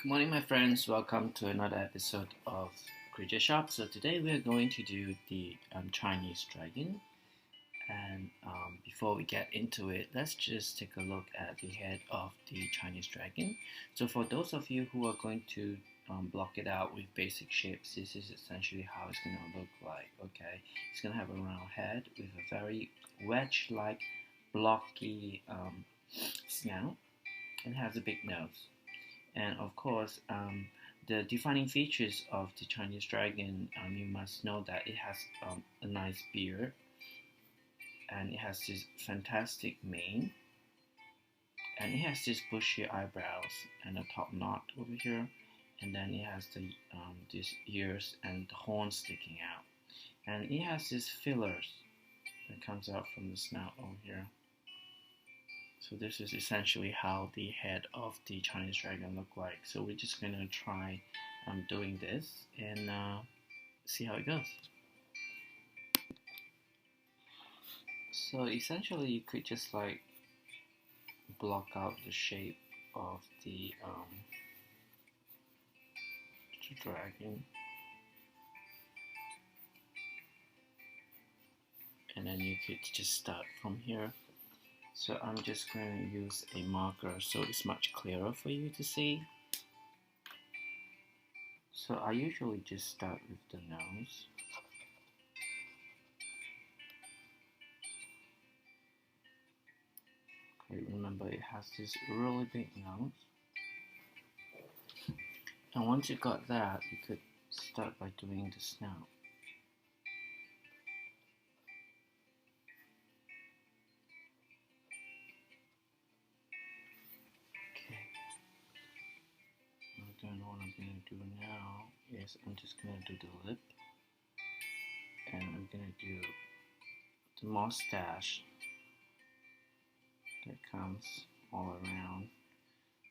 Good morning, my friends. Welcome to another episode of Chen-Schaab. So today we are going to do the Chinese dragon. And before we get into it, let's just take a look at the head of the Chinese dragon. So for those of you who are going to block it out with basic shapes, this is essentially how it's going to look like. Okay, it's going to have a round head with a very wedge-like, blocky snout, and has a big nose. And of course, the defining features of the Chinese dragon, you must know that it has a nice beard, and it has this fantastic mane, and it has these bushy eyebrows and a top knot over here, and then it has these ears and the horns sticking out, and it has these fillers that comes out from the snout over here. So this is essentially how the head of the Chinese dragon look like. So we're just gonna try doing this and see how it goes. So essentially you could just like block out the shape of the dragon, and then you could just start from here. So I'm just going to use a marker so it's much clearer for you to see. So I usually just start with the nose. Okay, remember it has this really big nose. And once you got that, you could start by doing the snout. Then what I'm going to do now is I'm just going to do the lip, and I'm going to do the mustache that comes all around.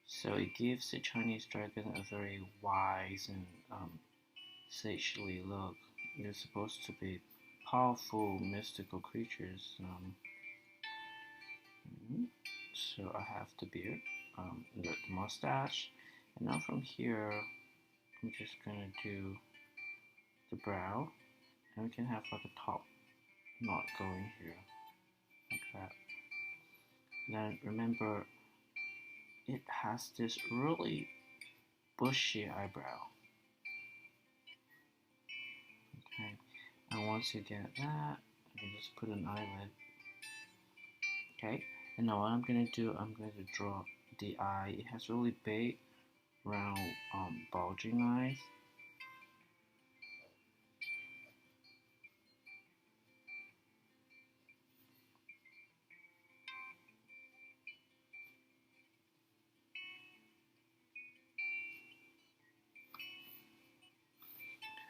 So it gives the Chinese dragon a very wise and sagely look. They're supposed to be powerful, mystical creatures. So I have the beard, the mustache, and now from here I'm just gonna do the brow, and we can have like a top knot going here, like that. Then remember, it has this really bushy eyebrow. Okay, and once you get that, you just put an eyelid. Okay, and now what I'm gonna do, I'm going to draw the eye. It has really big, round, bulging eyes.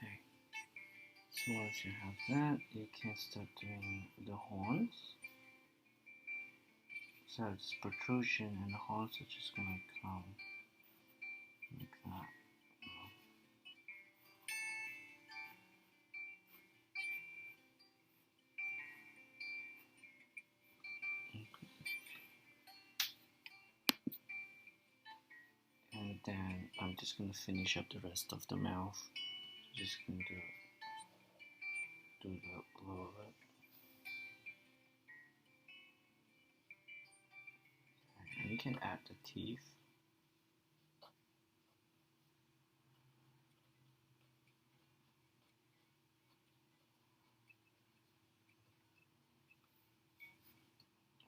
Okay, so once you have that, you can start doing the horns. So it's protrusion, and the horns are just gonna come like that. And then I'm just gonna finish up the rest of the mouth. Just gonna do the lower lip. And you can add the teeth.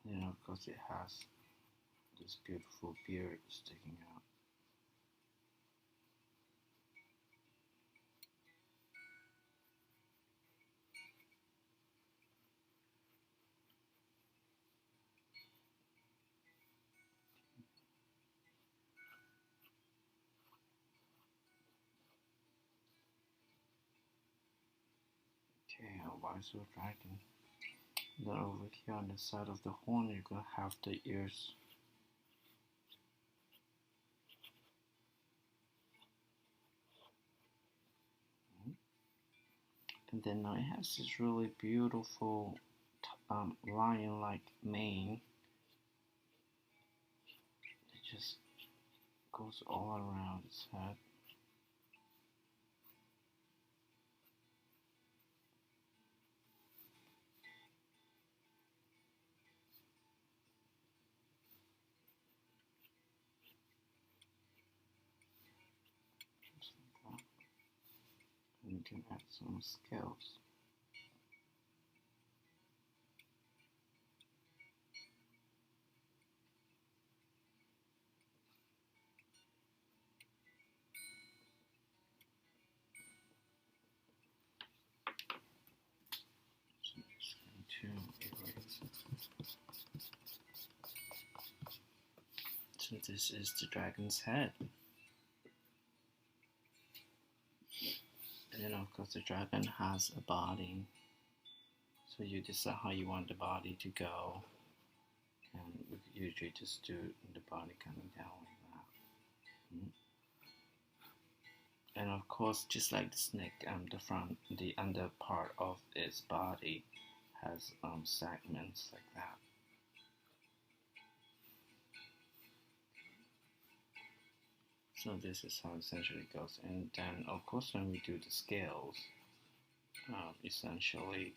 And of course it has this beautiful beard sticking out. Okay, a wiser dragon. Then over here on the side of the horn, you're gonna have the ears. And then now it has this really beautiful lion-like mane. It just goes all around its head. Just like that. And you can add some scales. So I'm just going to erase it. So this is the dragon's head. And then of course the dragon has a body. So you decide how you want the body to go. And we usually just do the body coming down like that. And of course, just like the snake, the under part of its body has segments like that. So this is how essentially it goes. And then of course when we do the scales, essentially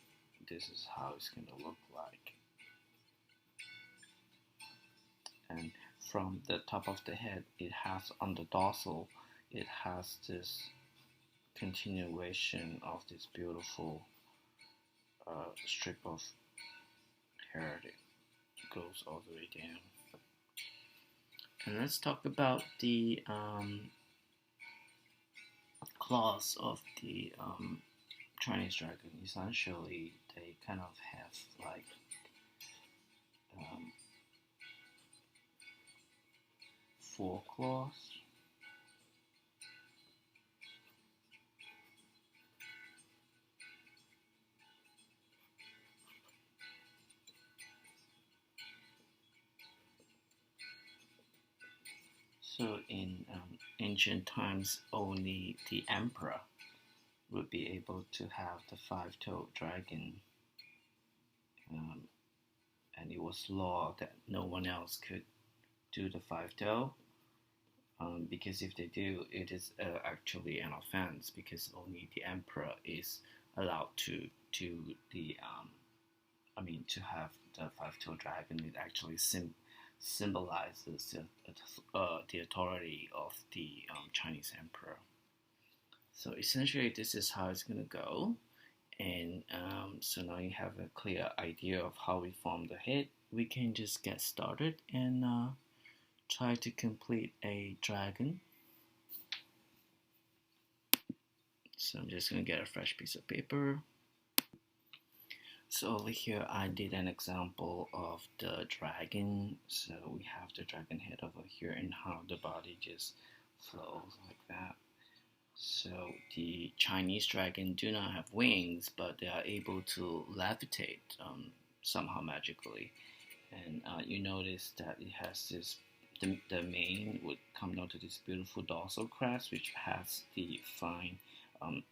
this is how it's going to look like. And from the top of the head, it has on the dorsal, it has this continuation of this beautiful strip of hair that goes all the way down. And let's talk about the claws of the Chinese dragon. Essentially, they kind of have like four claws. So in ancient times, only the emperor would be able to have the five-toed dragon, and it was law that no one else could do the five-toe, because if they do, it is actually an offense, because only the emperor is allowed to do the to have the five-toed dragon. It actually symbolizes the authority of the Chinese emperor. So essentially, this is how it's gonna go, and so now you have a clear idea of how we form the head. We can just get started and try to complete a dragon. So I'm just gonna get a fresh piece of paper. So over here I did an example of the dragon. So we have the dragon head over here and how the body just flows like that. So the Chinese dragon do not have wings, but they are able to levitate somehow magically. And you notice that it has this, the mane would come down to this beautiful dorsal crest, which has the fine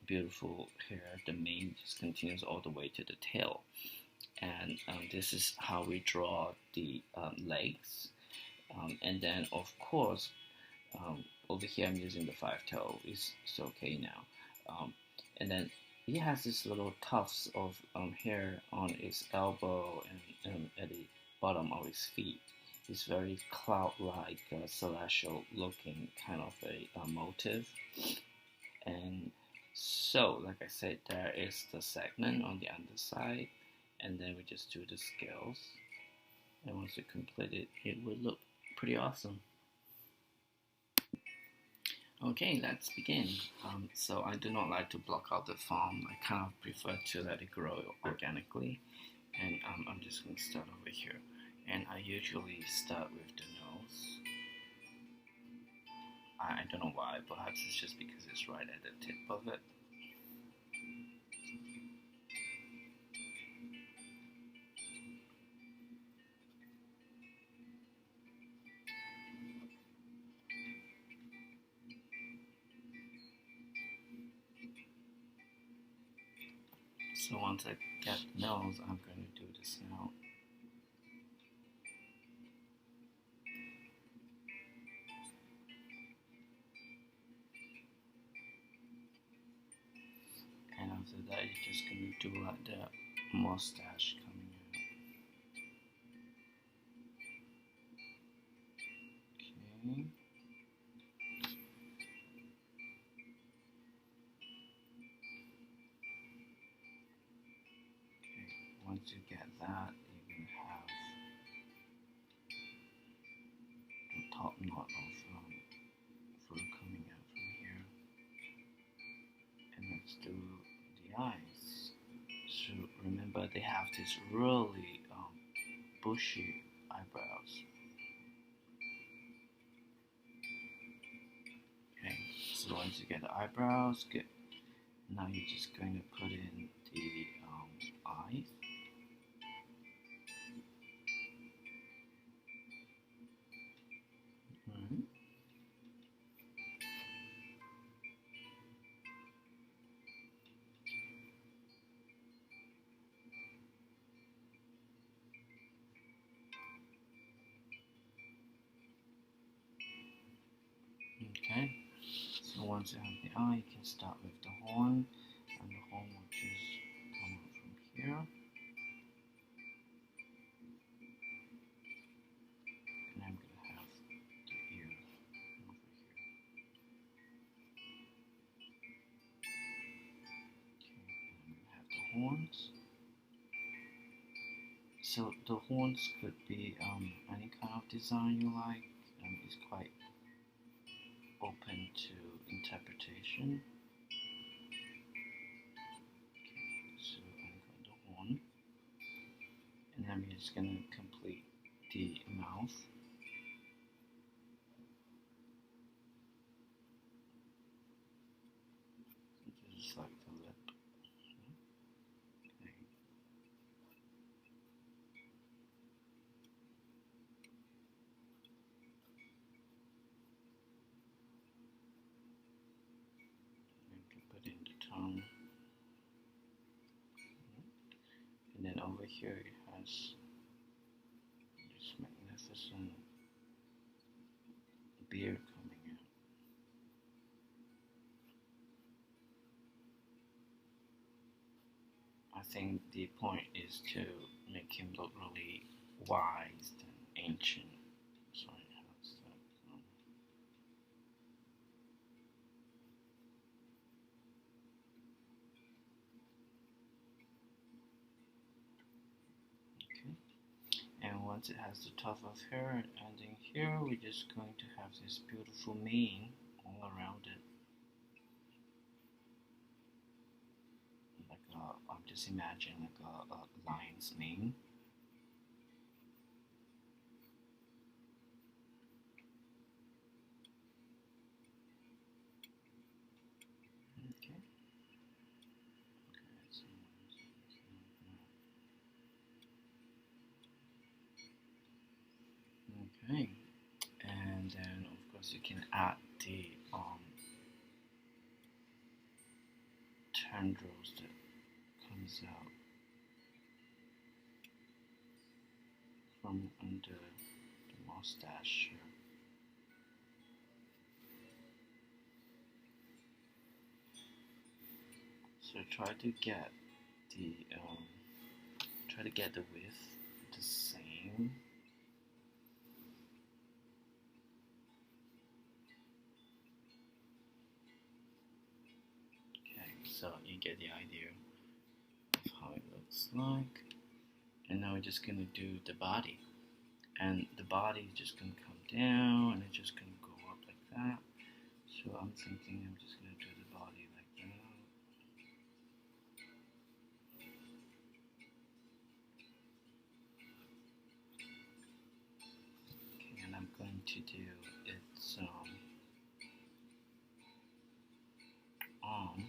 beautiful hair. The mane just continues all the way to the tail, and this is how we draw the legs, and then of course over here I'm using the five-toe. It's okay now, and then he has this little tufts of hair on his elbow and at the bottom of his feet. It's very cloud-like, celestial-looking kind of a motif, and so, like I said, there is the segment on the underside, and then we just do the scales. And once we complete it, it would look pretty awesome. Okay, let's begin. So I do not like to block out the form. I kind of prefer to let it grow organically. And I'm just going to start over here. And I usually start with the nose. I don't know why, perhaps it's just because it's right at the tip of it. So once I get the nose, I'm going to do the snout. that, you're just gonna do like the mustache coming out. Okay. Once you get that, you're gonna have the top knot of fur coming out from here. And let's do the eyes. So remember, they have this really bushy eyebrows. Okay, so once you get the eyebrows, good. Now you're just going to put in the eyes. Okay, so once you have the eye, you can start with the horn, and the horn will just come out from here. And I'm going to have the ear over here. Okay, and I'm going to have the horns. So the horns could be any kind of design you like. It's quite open to interpretation. Okay, so I'm going to horn, and I'm just going to complete the mouth. Just like the lip. Okay. Put in the tongue, and then over here it has this magnificent beard coming out. I think the point is to make him look really wise and ancient. Sorry, how's that? And once it has the tuft of hair and ending here, we're just going to have this beautiful mane all around it. Like I'm just imagining like a lion's mane. Okay. Okay, and then of course you can add the tendrils that comes out from under the mustache here. So try to get the width the same. Okay, so you get the idea of how it looks like. And now we're just gonna do the body, and the body is just gonna come down, and it's just gonna go up like that. So I'm thinking I'm just gonna do the body like that. Okay, and I'm going to do its arm.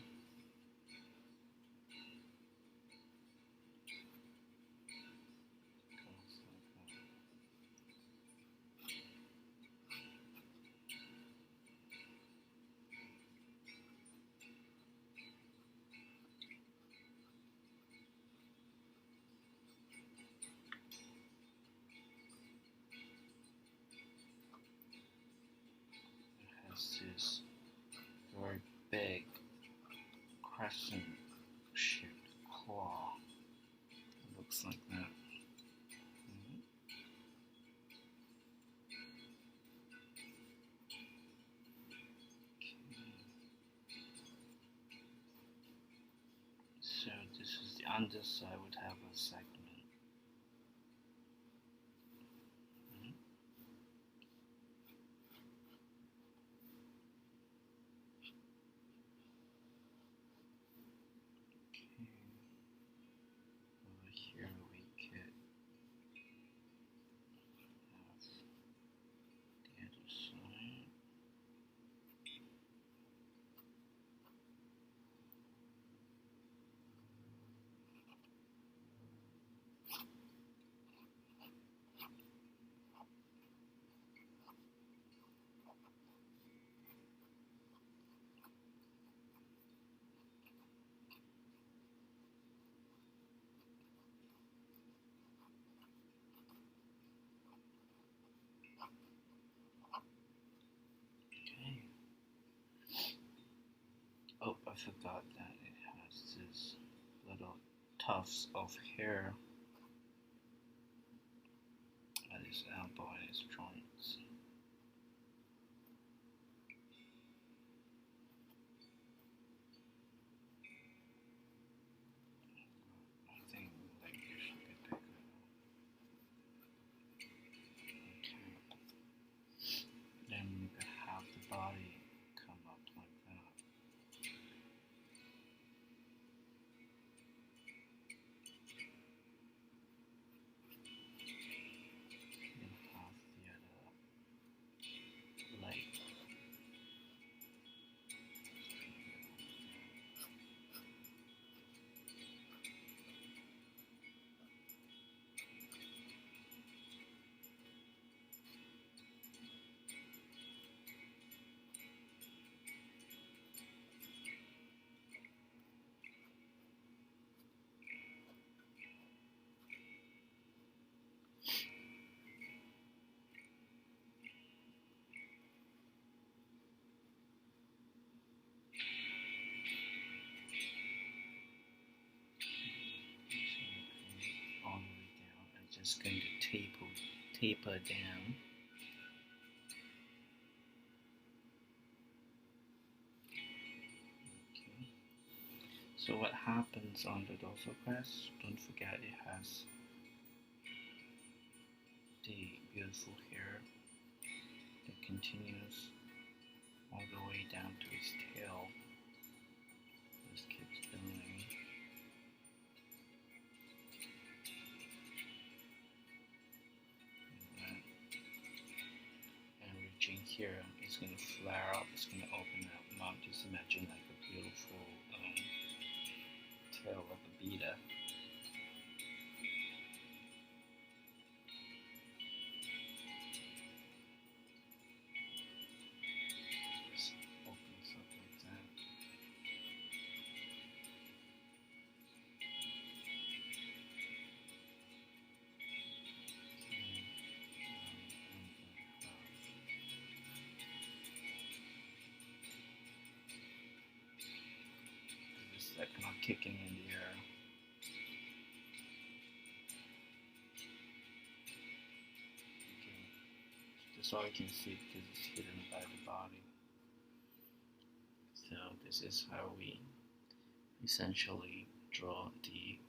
This very big crescent shape. this is the underside would have a segment. Over here we could have the other side. Okay. Oh, I forgot that it has this little tufts of hair at his elbow and his joints. I think like it should be bigger. Okay. Then we could have the body come up like that. And have the other leg. All the way down. I'm just going to taper down. Okay. So what happens on the dorsal crest? Don't forget it has the beautiful hair that continues all the way down to his tail. Just keeps going. And reaching here, it's going to flare up, it's going to open up. Now just imagine like a beautiful tail of a beta. Just opens up like that. It's like not kicking in the air. Okay. That's all you can see because it's hidden by the body. So this is how we essentially draw the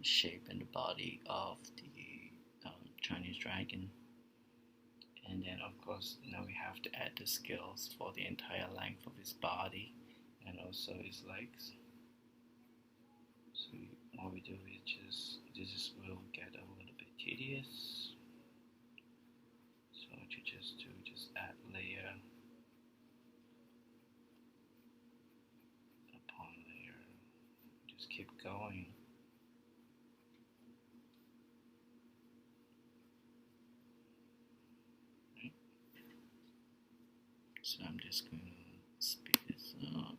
shape and the body of the Chinese dragon. And then of course now we have to add the scales for the entire length of his body and also his legs. So what we do is this will get a little bit tedious. So what you just do, just add layer upon layer. Just keep going. Right? So I'm just going to speed this up.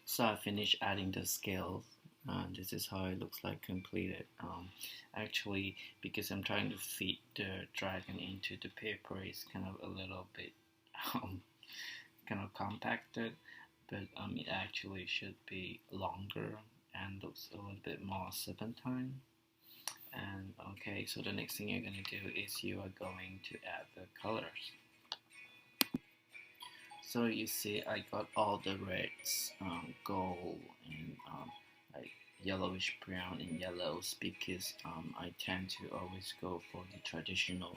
So I finished adding the scales. This is how it looks like completed. Actually, because I'm trying to fit the dragon into the paper, it's kind of a little bit kind of compacted, but it actually should be longer and looks a little bit more serpentine. And okay, so the next thing you're going to do is you are going to add the colors. So you see, I got all the reds, gold, and like yellowish brown and yellows because I tend to always go for the traditional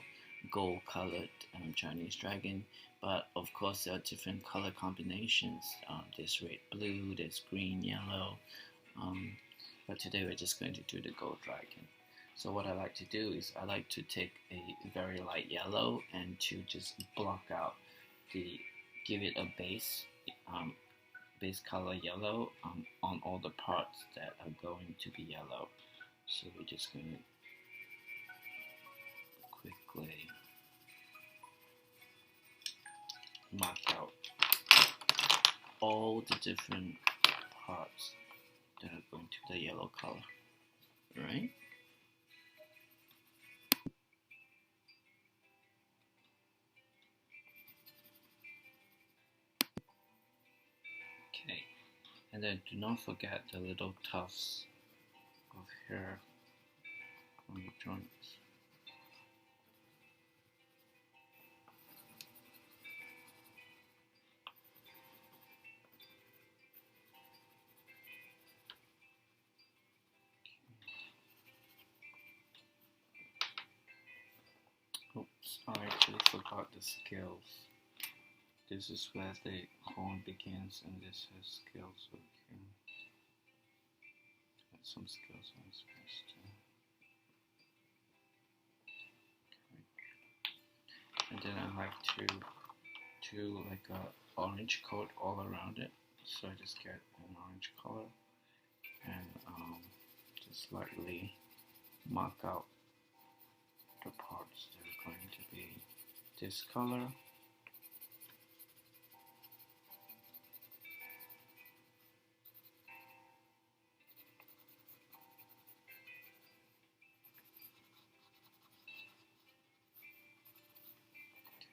gold-colored Chinese dragon. But of course, there are different color combinations. There's red, blue. There's green, yellow. Um, but today we're just going to do the gold dragon. So what I like to do is I like to take a very light yellow and to just block out the give it a base color yellow on all the parts that are going to be yellow. So we're just going to quickly mark out all the different parts that are going to the yellow color, right? Okay, and then do not forget the little tufts of hair on the joints. Oops, I actually forgot the scales. This is where the horn begins, and this has scales. Okay, got some scales on his face too. Okay. And then I like to do like a orange coat all around it. So I just get an orange color and just slightly mark out the parts that are going to be this color.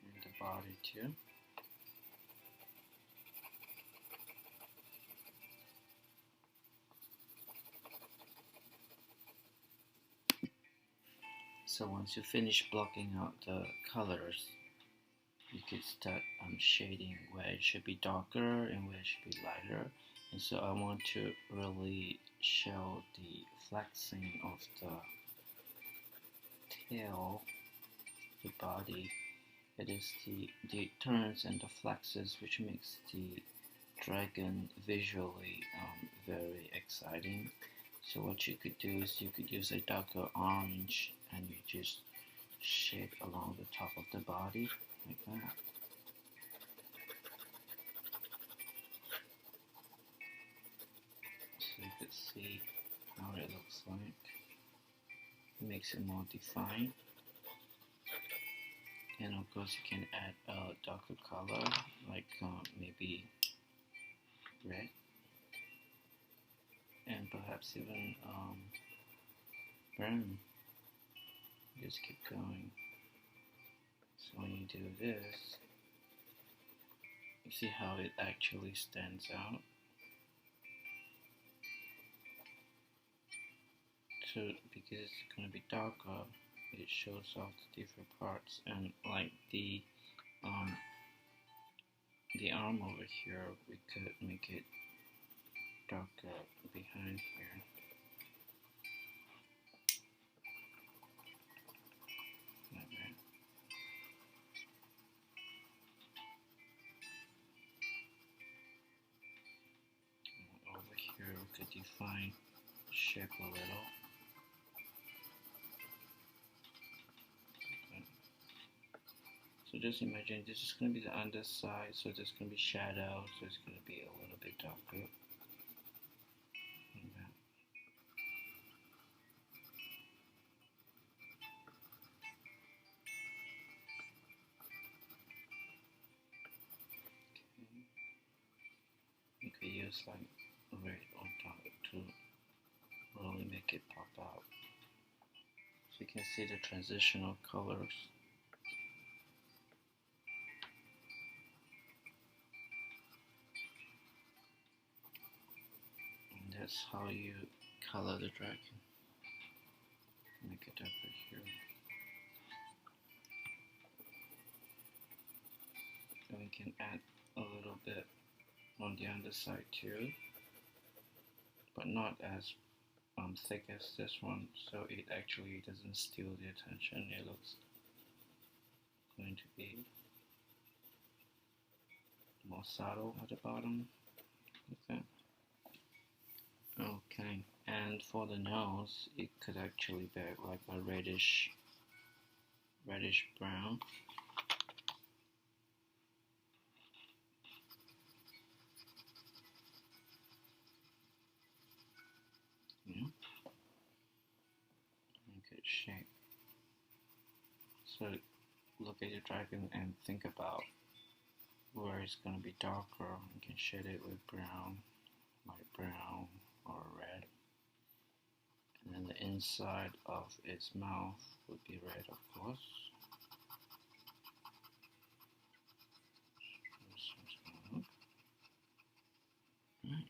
And the body too. So once you finish blocking out the colors, you could start shading where it should be darker and where it should be lighter. And so I want to really show the flexing of the tail, the body. It is the turns and the flexes which makes the dragon visually very exciting. So what you could do is you could use a darker orange and you just shade along the top of the body like that. So you could see how it looks like. It makes it more defined. And of course you can add a darker color like maybe red and perhaps even brown. Just keep going. So when you do this, you see how it actually stands out. So because it's going to be darker, it shows off the different parts, and like the arm over here, we could make it darker behind here. Like that. And over here, we could define the shape a little. So just imagine this is going to be the underside, so there's going to be shadow, so it's going to be a little bit darker. Like that. Okay. You could use like red on top to really make it pop out. So you can see the transitional colors. That's how you color the dragon. Make it darker here. And we can add a little bit on the underside too, but not as thick as this one, so it actually doesn't steal the attention. It looks going to be more subtle at the bottom. Okay. Okay, and for the nose, it could actually be like a reddish brown. Yeah. Good shape. So look at your dragon and think about where it's going to be darker. You can shade it with brown, light brown, or red. And then the inside of its mouth would be red, of course. Right.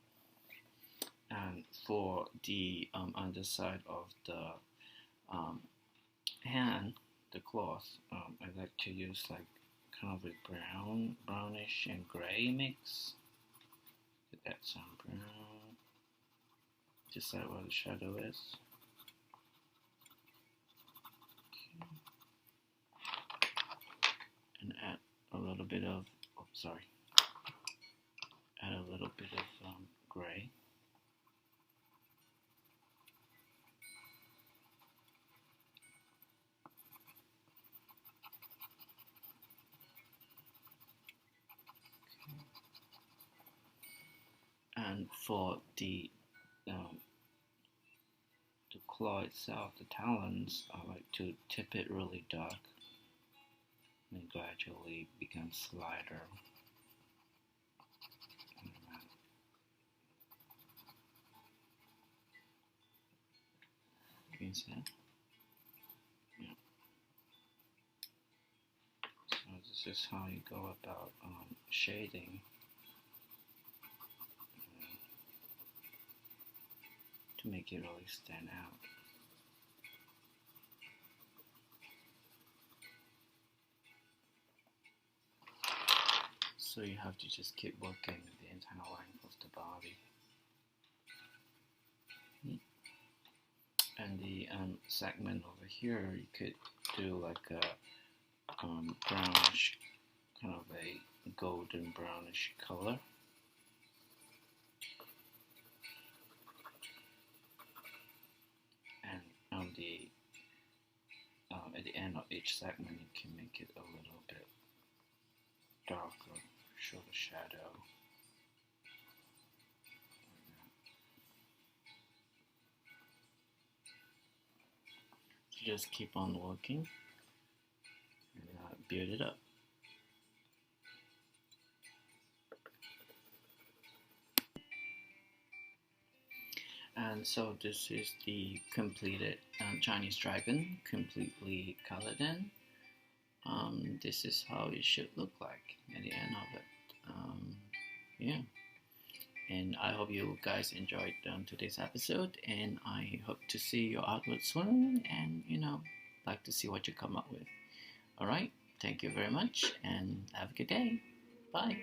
And for the underside of the hand, the cloth, I like to use like kind of a brownish and gray mix. Add some brown, decide where the shadow is. Okay. And add a little bit of, add a little bit of gray. And for the claw itself, the talons, I like to tip it really dark and gradually become lighter. Can you see that? Yeah. So this is how you go about shading to make it really stand out. So you have to just keep working the entire length of the body. And the segment over here, you could do like a brownish, kind of a golden brownish color. And on the at the end of each segment, you can make it a little bit darker, show the shadow. So just keep on working and build it up. And so this is the completed Chinese dragon, completely colored in. This is how it should look like at the end of it. Yeah. And I hope you guys enjoyed today's episode, and I hope to see your artwork soon, and like to see what you come up with. Alright, thank you very much, and have a good day. Bye.